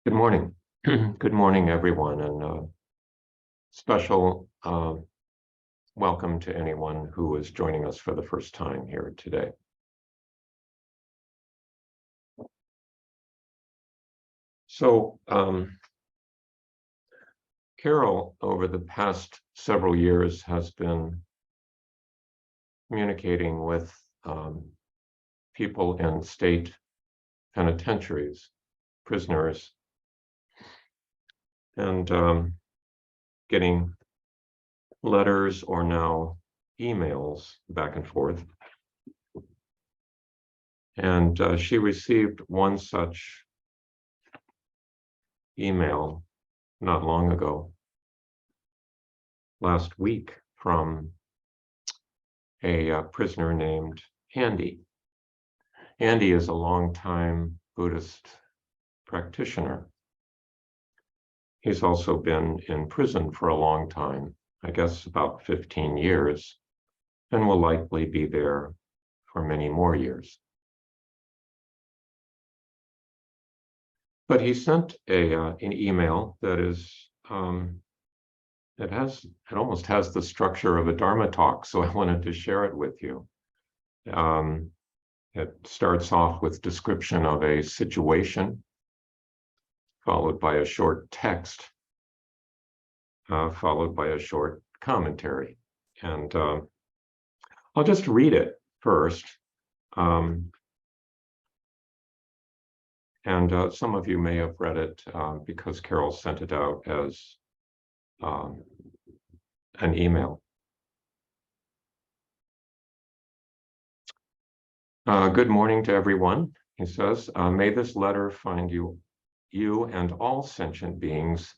Good morning. Good morning, everyone, and special welcome to anyone who is joining us for the first time here today. So, Carol, over the past several years, has been communicating with people in state penitentiaries, prisoners, and getting letters or now emails back and forth. And she received one such email not long ago, last week, from a prisoner named Andy. Andy is a longtime Buddhist practitioner. He's also been in prison for a long time, I guess about 15 years, and will likely be there for many more years. But he sent an email that is, it almost has the structure of a Dharma talk, so I wanted to share it with you. It starts off with description of a situation, followed by a short text, followed by a short commentary. And I'll just read it first. And some of you may have read it because Carol sent it out as an email. Good morning to everyone, he says. May this letter find you and all sentient beings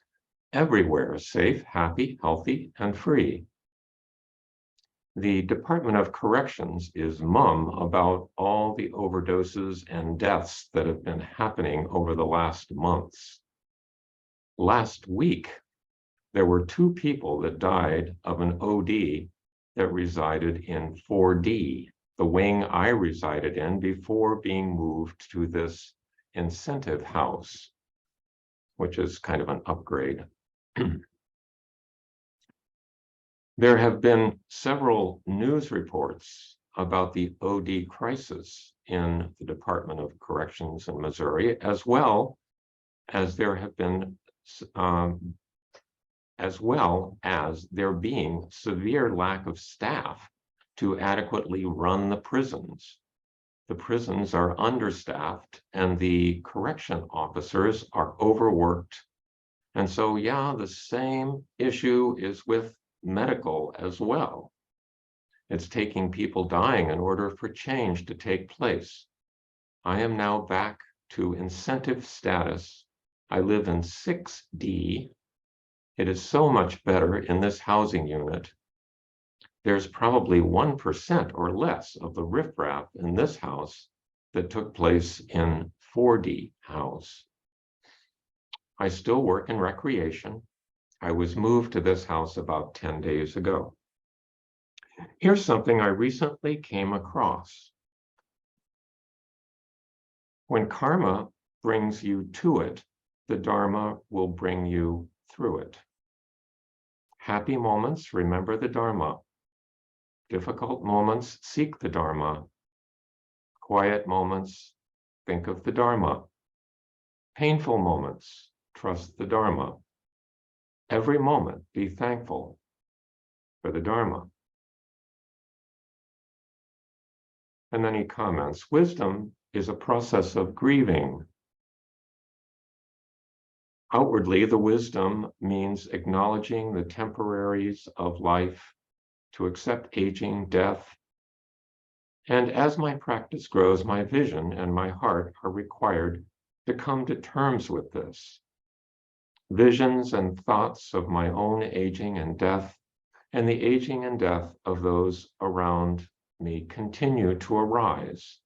everywhere safe, happy, healthy, and free. The Department of Corrections is mum about all the overdoses and deaths that have been happening over the last months. Last week, there were 2 people that died of an OD that resided in 4D, the wing I resided in before being moved to this incentive house, which is kind of an upgrade. There have been several news reports about the OD crisis in the Department of Corrections in Missouri, as well as there being severe lack of staff to adequately run the prisons. The prisons are understaffed and the correction officers are overworked. And so, yeah, the same issue is with medical as well. It's taking people dying in order for change to take place. I am now back to incentive status. I live in 6D. It is so much better in this housing unit. There's probably 1% or less of the riffraff in this house that took place in 4D house. I still work in recreation. I was moved to this house about 10 days ago. Here's something I recently came across. When karma brings you to it, the Dharma will bring you through it. Happy moments, remember the Dharma. Difficult moments, seek the Dharma. Quiet moments, think of the Dharma. Painful moments, trust the Dharma. Every moment, be thankful for the Dharma. And then he comments, wisdom is a process of grieving. Outwardly, the wisdom means acknowledging the temporaries of life, to accept aging, death. And as my practice grows, my vision and my heart are required to come to terms with this. Visions and thoughts of my own aging and death, and the aging and death of those around me continue to arise.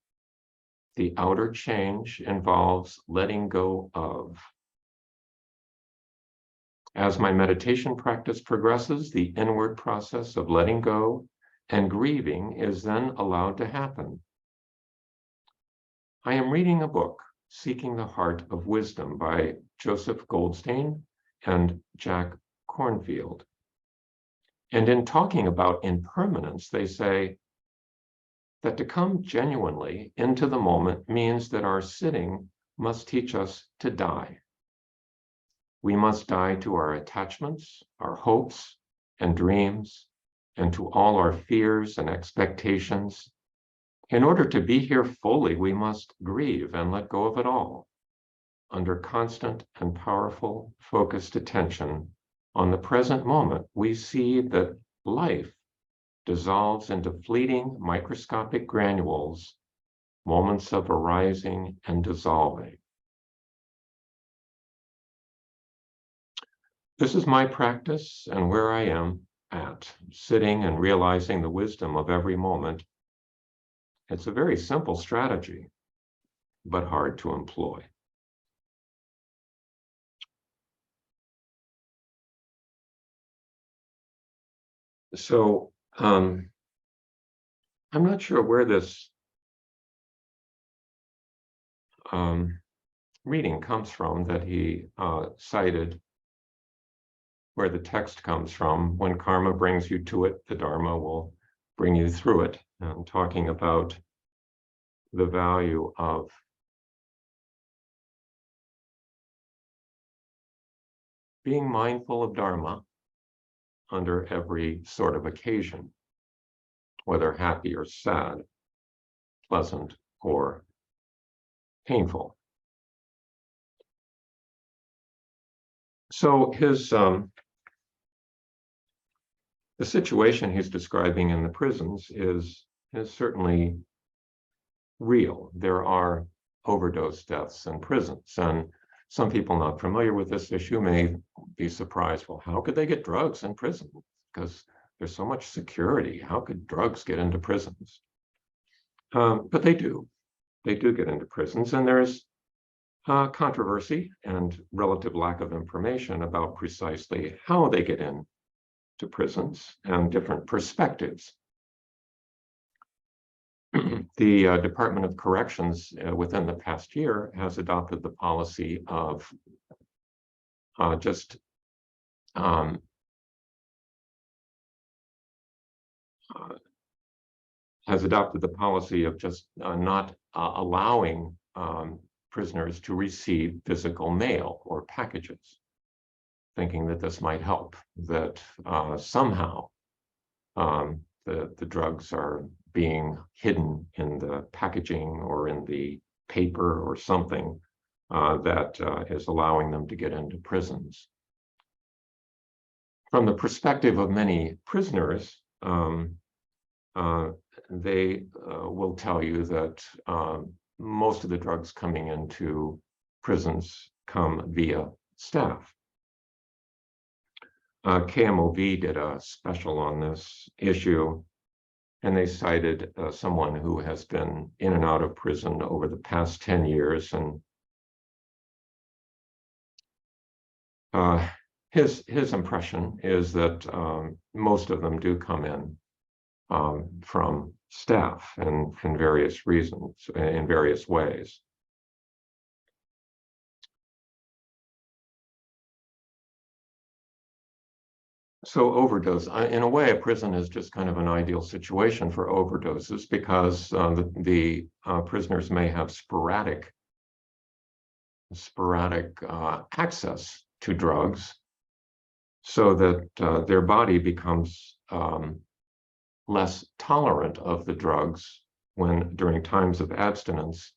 The outer change involves letting go of. As my meditation practice progresses, the inward process of letting go and grieving is then allowed to happen. I am reading a book Seeking the Heart of Wisdom by Joseph Goldstein and Jack Kornfield. And in talking about impermanence, they say that to come genuinely into the moment means that our sitting must teach us to die. We must die to our attachments, our hopes and dreams, and to all our fears and expectations. In order to be here fully, we must grieve and let go of it all, under constant and powerful focused attention on the present moment. We see that life dissolves into fleeting microscopic granules, moments of arising and dissolving. This is my practice and where I am at, sitting and realizing the wisdom of every moment. It's a very simple strategy, but hard to employ. So I'm not sure where this reading comes from that he cited, where the text comes from. When karma brings you to it, the Dharma will bring you through it. And talking about the value of being mindful of Dharma under every sort of occasion, whether happy or sad, pleasant or painful. So the situation he's describing in the prisons is certainly real. There are overdose deaths in prisons, and some people not familiar with this issue may be surprised. Well, how could they get drugs in prison? Because there's so much security. How could drugs get into prisons? But they do. They do get into prisons, and there's controversy and relative lack of information about precisely how they get into prisons and different perspectives. The Department of Corrections within the past year has adopted the policy of just not allowing prisoners to receive physical mail or packages, thinking that this might help, that somehow the drugs are being hidden in the packaging or in the paper or something that is allowing them to get into prisons. From the perspective of many prisoners, they will tell you that most of the drugs coming into prisons come via staff. KMOV did a special on this issue, and they cited someone who has been in and out of prison over the past 10 years. And his impression is that most of them do come in from staff and various reasons, in various ways. So overdose, in a way, a prison is just kind of an ideal situation for overdoses, because the prisoners may have sporadic access to drugs, so that their body becomes less tolerant of the drugs during times of abstinence.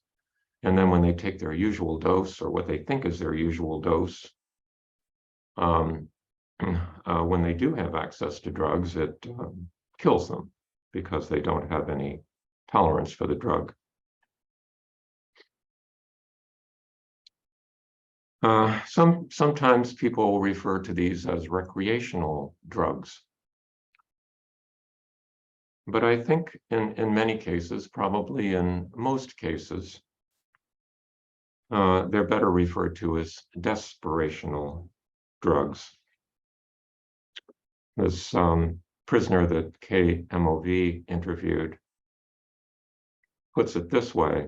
And then when they take their usual dose, or what they think is their usual dose, when they do have access to drugs, it kills them because they don't have any tolerance for the drug. Sometimes people refer to these as recreational drugs. But I think in many cases, probably in most cases, they're better referred to as desperational drugs. This prisoner that KMOV interviewed puts it this way: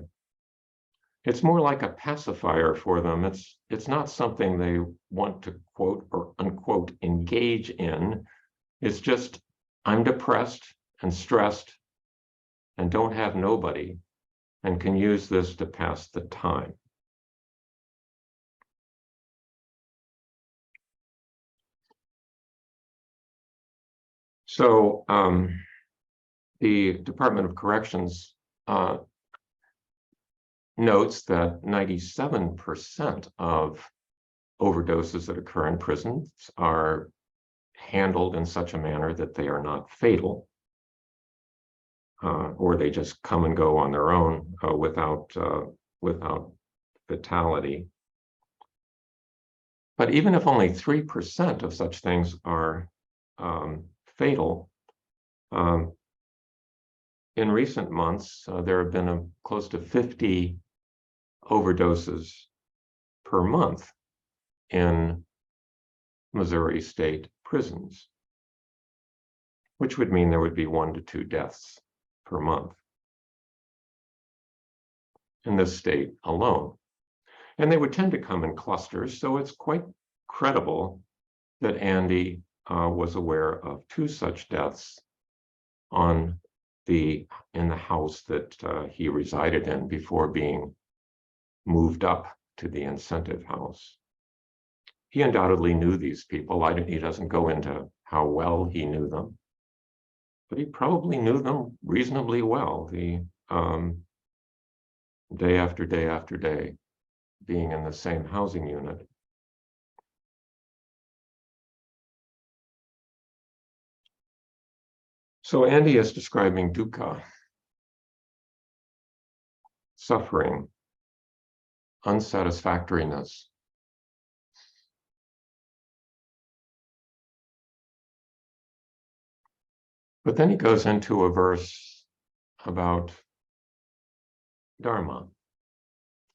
It's more like a pacifier for them. It's not something they want to quote or unquote engage in. It's just, I'm depressed and stressed and don't have nobody and can use this to pass the time. So the Department of Corrections notes that 97% of overdoses that occur in prisons are handled in such a manner that they are not fatal, or they just come and go on their own without fatality. But even if only 3% of such things are fatal, in recent months, there have been close to 50 overdoses per month in Missouri state prisons, which would mean there would be 1 to 2 deaths per month in this state alone. And they would tend to come in clusters, so it's quite credible that Andy was aware of 2 such deaths in the house that he resided in before being moved up to the incentive house. He undoubtedly knew these people. He doesn't go into how well he knew them, but he probably knew them reasonably well. Day after day after day, being in the same housing unit. So Andy is describing dukkha, suffering, unsatisfactoriness. But then he goes into a verse about Dharma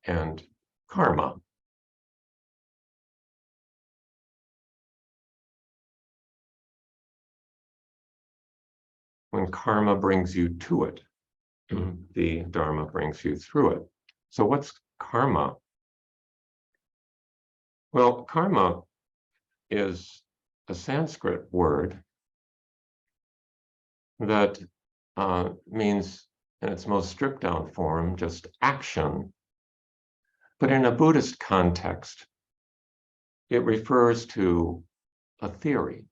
and karma. When karma brings you to it, the Dharma brings you through it. So what's karma? Well, karma is a Sanskrit word that means, in its most stripped down form, just action. But in a Buddhist context, it refers to a theory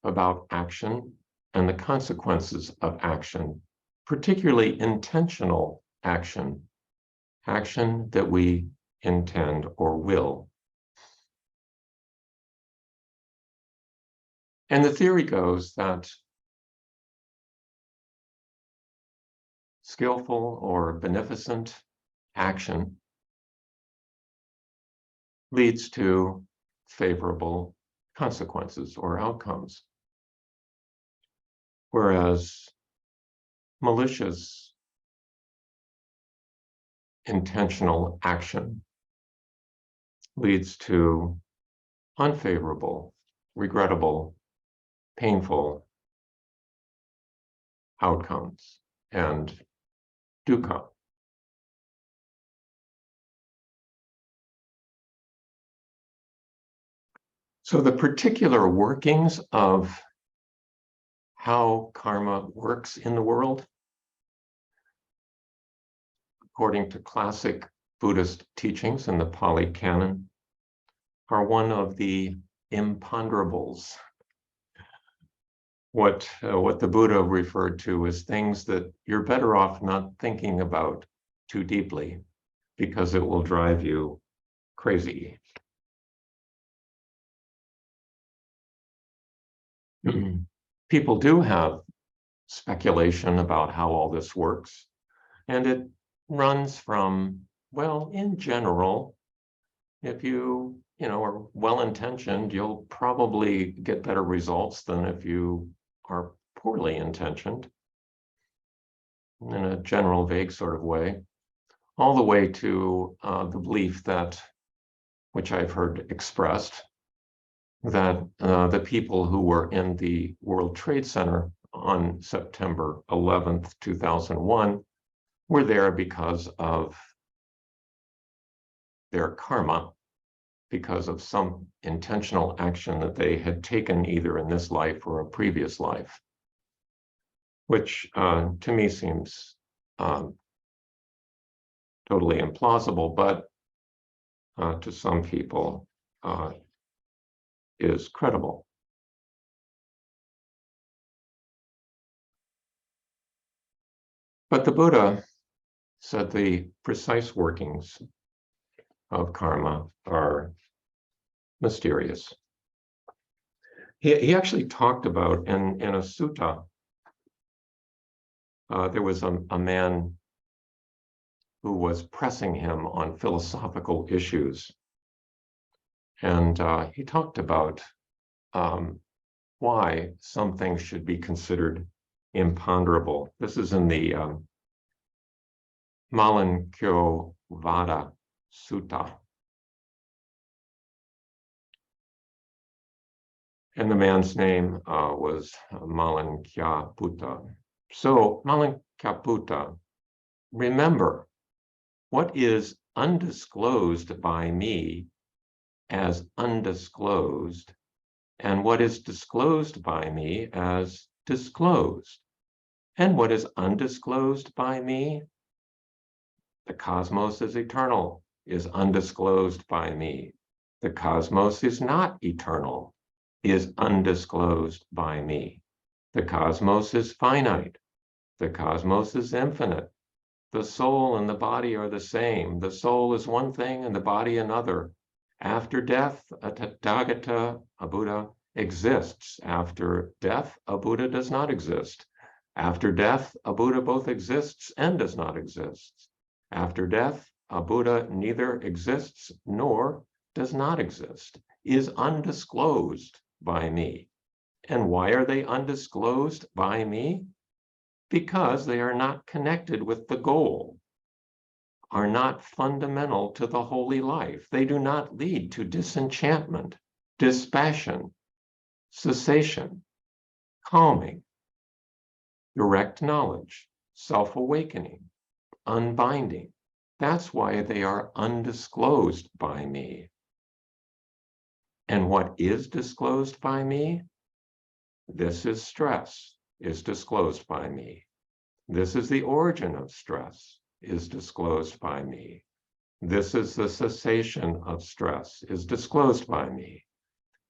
about action and the consequences of action, particularly intentional action, action that we intend or will. And the theory goes that skillful or beneficent action leads to favorable consequences or outcomes, whereas malicious intentional action leads to unfavorable, regrettable, painful outcomes and dukkha. So the particular workings of how karma works in the world, according to classic Buddhist teachings in the Pali Canon, are one of the imponderables. What the Buddha referred to as things that you're better off not thinking about too deeply because it will drive you crazy. People do have speculation about how all this works, and it runs from, well, in general, if you are well-intentioned, you'll probably get better results than if you are poorly intentioned, in a general, vague sort of way, all the way to the belief that, which I've heard expressed, that the people who were in the World Trade Center on September 11th, 2001, were there because of their karma, because of some intentional action that they had taken either in this life or a previous life, which to me seems totally implausible, but to some people is credible. But the Buddha said the precise workings of karma are mysterious. He actually talked about in a sutta, there was a man who was pressing him on philosophical issues. And he talked about why some things should be considered imponderable. This is in the Malankyo Vada Sutta. And the man's name was Malankya-Putta. So Malankya-Putta, remember, what is undisclosed by me as undisclosed, and what is disclosed by me as disclosed. And what is undisclosed by me? The cosmos is eternal, is undisclosed by me. The cosmos is not eternal, is undisclosed by me. The cosmos is finite. The cosmos is infinite. The soul and the body are the same. The soul is one thing and the body another. After death, a Tathagata, a Buddha, exists. After death, a Buddha does not exist. After death, a Buddha both exists and does not exist. After death, a Buddha neither exists nor does not exist, is undisclosed by me. And why are they undisclosed by me? Because they are not connected with the goal, are not fundamental to the holy life. They do not lead to disenchantment, dispassion, cessation, calming, direct knowledge, self-awakening, unbinding. That's why they are undisclosed by me. And what is disclosed by me? This is stress, is disclosed by me. This is the origin of stress, is disclosed by me. This is the cessation of stress, is disclosed by me.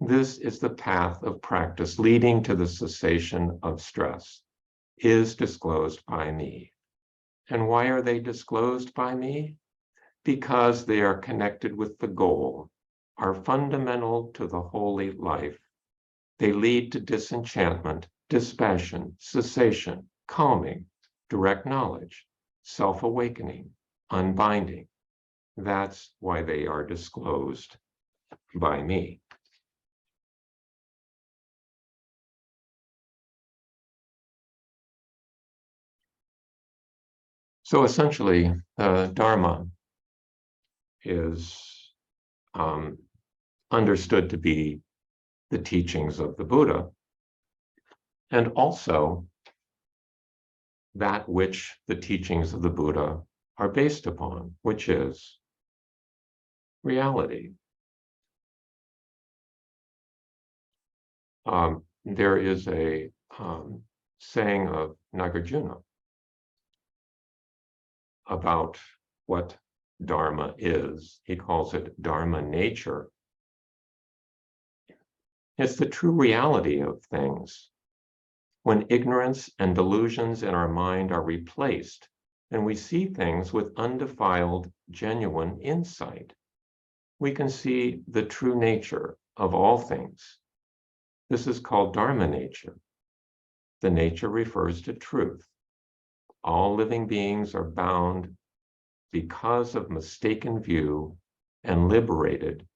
This is the path of practice leading to the cessation of stress, is disclosed by me. And why are they disclosed by me? Because they are connected with the goal, are fundamental to the holy life. They lead to disenchantment, dispassion, cessation, calming, direct knowledge, self-awakening, unbinding. That's why they are disclosed by me. So essentially, Dharma is understood to be the teachings of the Buddha, and also that which the teachings of the Buddha are based upon, which is reality. There is a saying of Nagarjuna about what Dharma is. He calls it Dharma nature. It's the true reality of things. When ignorance and delusions in our mind are replaced, and we see things with undefiled, genuine insight, we can see the true nature of all things. This is called Dharma nature. The nature refers to truth. All living beings are bound because of mistaken view and liberated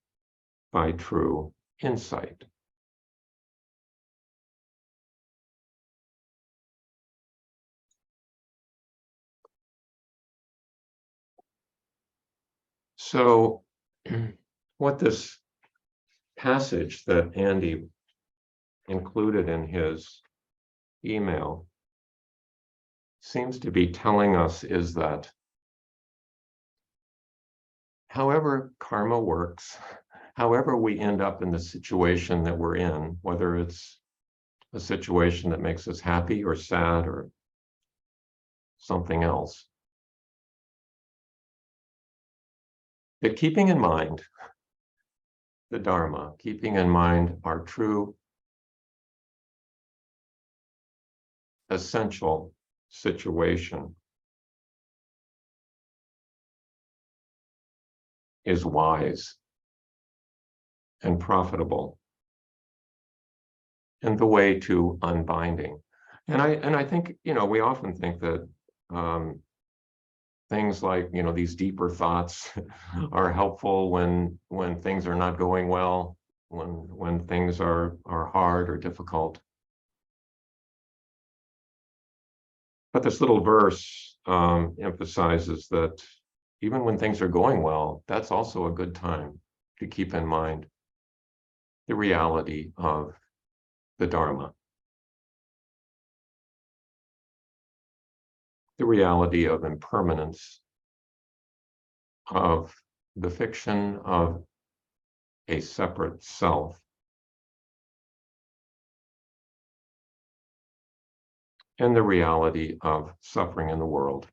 by true insight. So what this passage that Andy included in his email seems to be telling us is that however karma works, however we end up in the situation that we're in, whether it's a situation that makes us happy or sad or something else, that keeping in mind the Dharma, keeping in mind our true essential situation is wise and profitable and the way to unbinding. And I think, we often think that things like, these deeper thoughts are helpful when things are not going well, when things are hard or difficult. But this little verse emphasizes that even when things are going well, that's also a good time to keep in mind the reality of the Dharma, the reality of impermanence, of the fiction of a separate self, and the reality of suffering in the world,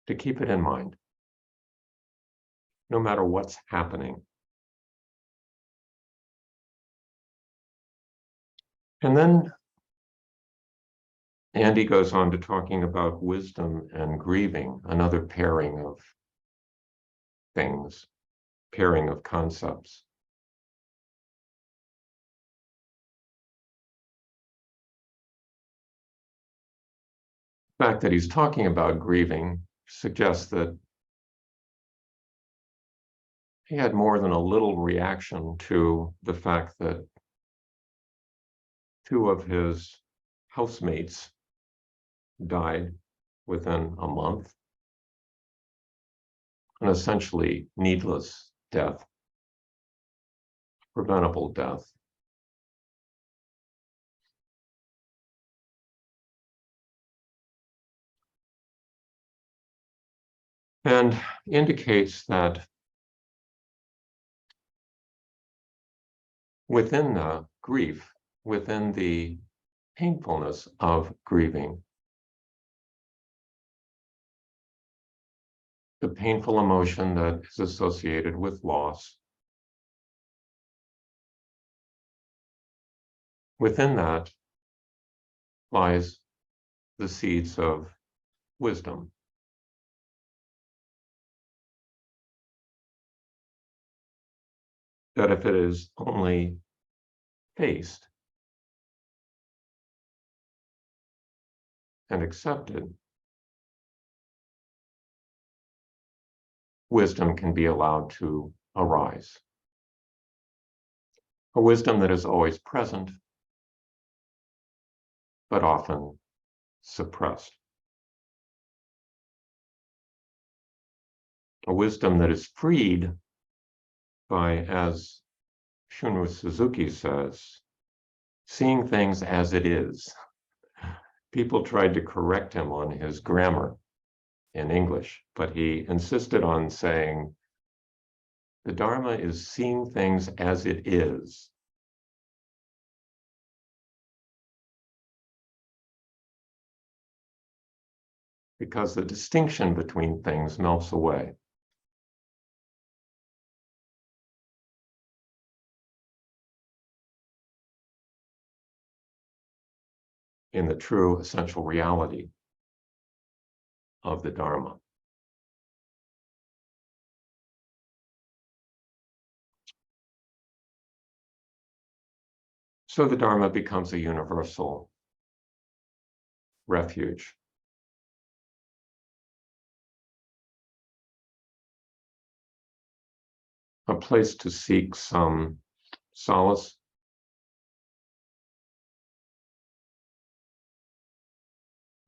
to keep it in mind, no matter what's happening. And then Andy goes on to talking about wisdom and grieving, another pairing of things, pairing of concepts. The fact that he's talking about grieving suggests that he had more than a little reaction to the fact that two of his housemates died within a month, an essentially needless death, preventable death. And indicates that within the grief, within the painfulness of grieving, the painful emotion that is associated with loss, within that lies the seeds of wisdom. That if it is only faced and accepted, wisdom can be allowed to arise. A wisdom that is always present, but often suppressed. A wisdom that is freed by, as Shunryu Suzuki says, seeing things as it is. People tried to correct him on his grammar in English, but he insisted on saying, the Dharma is seeing things as it is. Because the distinction between things melts away. In the true essential reality of the Dharma. So the Dharma becomes a universal refuge. A place to seek some solace,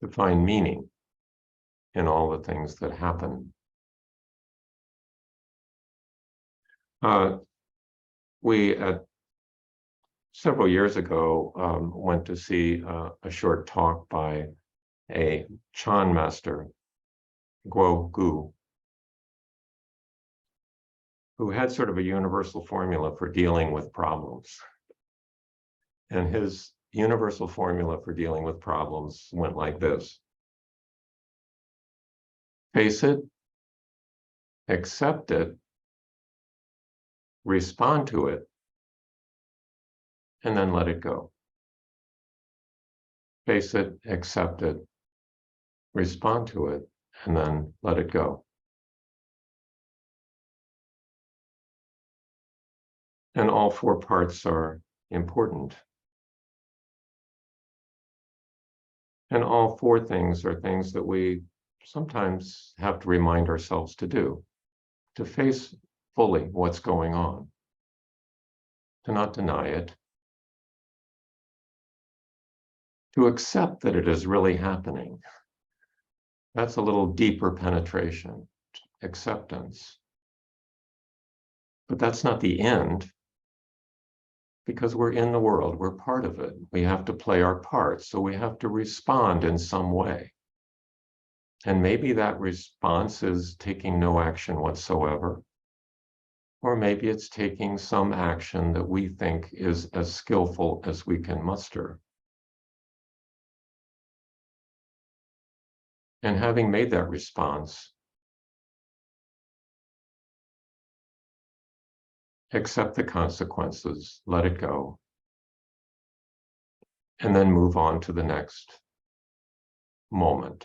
to find meaning in all the things that happen. We, several years ago, went to see a short talk by a Chan master, Guo Gu, who had sort of a universal formula for dealing with problems. And his universal formula for dealing with problems went like this: face it, accept it, respond to it, and then let it go. Face it, accept it, respond to it, and then let it go. And all four parts are important. And all four things are things that we sometimes have to remind ourselves to do, to face fully what's going on, to not deny it, to accept that it is really happening. That's a little deeper penetration, acceptance. But that's not the end, because we're in the world, we're part of it. We have to play our part, so we have to respond in some way. And maybe that response is taking no action whatsoever, or maybe it's taking some action that we think is as skillful as we can muster. And having made that response, accept the consequences, let it go, and then move on to the next moment,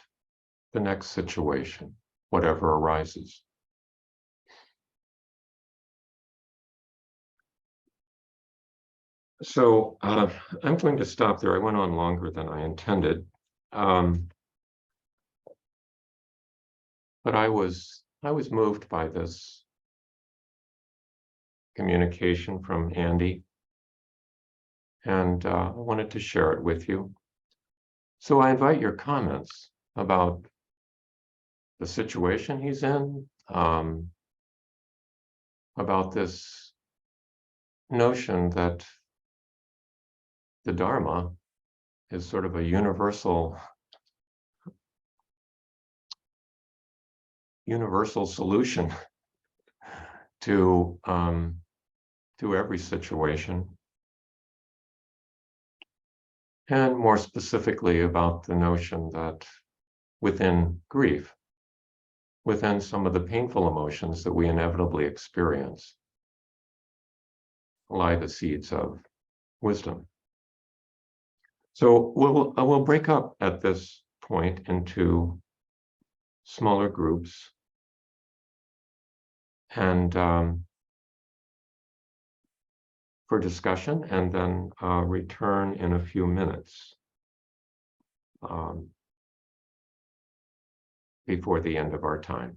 the next situation, whatever arises. So I'm going to stop there. I went on longer than I intended. But I was moved by this communication from Andy, and I wanted to share it with you. So I invite your comments about the situation he's in, about this notion that the Dharma is sort of a universal solution to every situation, and more specifically about the notion that within grief, within some of the painful emotions that we inevitably experience, lie the seeds of wisdom. So we'll break up at this point into smaller groups, and for discussion, and then return in a few minutes before the end of our time.